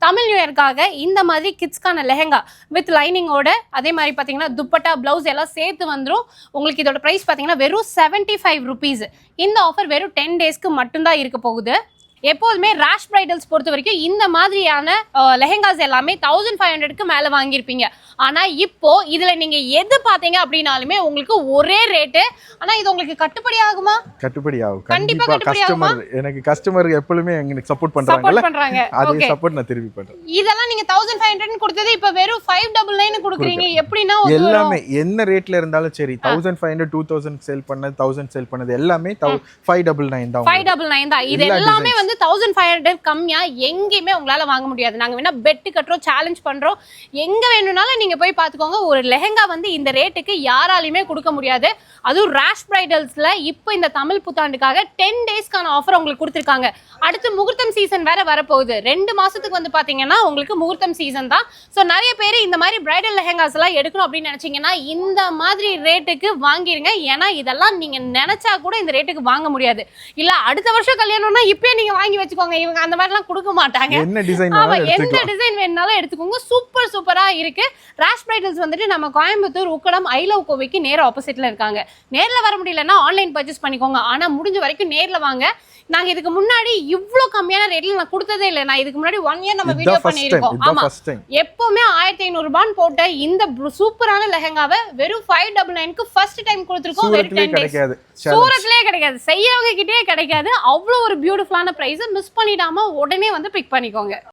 Tamil new இயர்க்காக இந்த மாதிரி கிட்ஸ்க்கான lehenga with லைனிங்கோட அதே மாதிரி பார்த்தீங்கன்னா துப்பட்டா பிளவுஸ் எல்லாம் சேர்த்து வந்துடும். உங்களுக்கு இதோட ப்ரைஸ் பார்த்தீங்கன்னா வெறும் 75 rupees. இந்த ஆஃபர் வெறும் 10 daysக்கு மட்டும்தான் இருக்க போகுது. எப்போதுமே ராஷ் பிரைடல்ஸ் பொறுத்த வரைக்கும் இந்த மாதிரியான லெஹெங்காஸ் எல்லாமே 1500க்கு மேலே வாங்கியிருப்பீங்க. ஆனால் இப்போ இதில் நீங்கள் எது பார்த்தீங்க அப்படின்னாலுமே உங்களுக்கு ஒரே ரேட்டு. ஆனால் இது உங்களுக்கு கட்டுப்படி ஆகுமா? கட்டுப்படி ஆகும். கண்டிப்பாக கட்டுப்படி ஆகுமா? எனக்கு கஸ்டமர் எப்பவுமே எங்களுக்கு சப்போர்ட் பண்றாங்க. அதே சப்போர்ட் நான் திருப்பி பண்றேன். இதெல்லாம் நீங்க 1500 கொடுத்தது இப்போ வெறும் 599 கொடுக்குறீங்க. எப்படின்னா எல்லாமே என்ன ரேட்ல இருந்தாலும் சரி 1500 2000 சேல் பண்ணது 1000 சேல் பண்ணது எல்லாமே 599 தான். 599 தான். இது எல்லாமே வந்து 1500 கம்மியா எங்கேயுமே உங்களால வாங்க முடியாது. நாங்க வேணா பெட் கட்டுறோம், சேலஞ்ச் பண்றோம், எங்க வேணும்னாலும் நீங்க போய் பாத்துக்கோங்க. ஒரு லெஹங்கா வந்து இந்த ரேட்டுக்கு யாராலையுமே கொடுக்க முடியாது. அதுவும் ராஷ் பிரைடல்ஸ்ல இப்போ இந்த தமிழ் புத்தாண்டுக்காக 10 daysக்கான ஆஃபர் உங்களுக்கு கொடுத்துருக்காங்க. அடுத்து முகூர்த்தம் சீசன் வேற வரப்போகுது. 2 மாசத்துக்கு வந்து பாத்தீங்கன்னா உங்களுக்கு முகூர்த்தம் சீசன் தான். ஸோ நிறைய பேர் இந்த மாதிரி பிரைடல் லெஹங்காஸ் எல்லாம் எடுக்கணும் அப்படின்னு நினைச்சீங்கன்னா இந்த மாதிரி ரேட்டுக்கு வாங்கிருங்க. ஏன்னா இதெல்லாம் நீங்க நினைச்சா கூட இந்த ரேட்டுக்கு வாங்க முடியாது. இல்ல அடுத்த வருஷம் கல்யாணம்னா இப்பயே நீங்க வாங்கி வச்சுக்கோங்க. இவங்க அந்த மாதிரி எல்லாம் கொடுக்க மாட்டாங்க. என்ன டிசைன் வேணாலும் எடுத்துக்கோங்க. சூப்பரா இருக்கு. ராஷ் பிரைடல்ஸ் வந்துட்டு நம்ம கோயம்புத்தூர் உக்கடம் ஐ லவ் கோவைக்கு நேர ஆப்போசிட்ல இருக்காங்க. நேர்ல வர முடியலன்னா ஆன்லைன் பர்ச்சேஸ் பண்ணிக்கோங்க. ஆனா முடிஞ்ச வரைக்கும் நேர்ல வாங்க. நாங்க இதுக்கு முன்னாடி இவ்ளோ கம்மியான ரேட்ல நான் கொடுத்ததே இல்லை. நான் இதுக்கு முன்னாடி 1 year நம்ம வீடியோ பண்ணிருக்கோம். ஆமா, எப்பவுமே 1500 ரூபாய் போட்ட இந்த சூப்பரான லெஹங்காவை வெறும் 599க்கு ஃபர்ஸ்ட் டைம் கொடுத்துருக்கோம். வெறும் 10 days. சூரத்லயே கிடைக்காது, செய்யறவங்க கிட்டே கிடைக்காது. அவ்வளவு ஒரு பியூட்டிஃபுல்லான பிரைஸ். மிஸ் பண்ணிடாம உடனே வந்து பிக் பண்ணிக்கோங்க.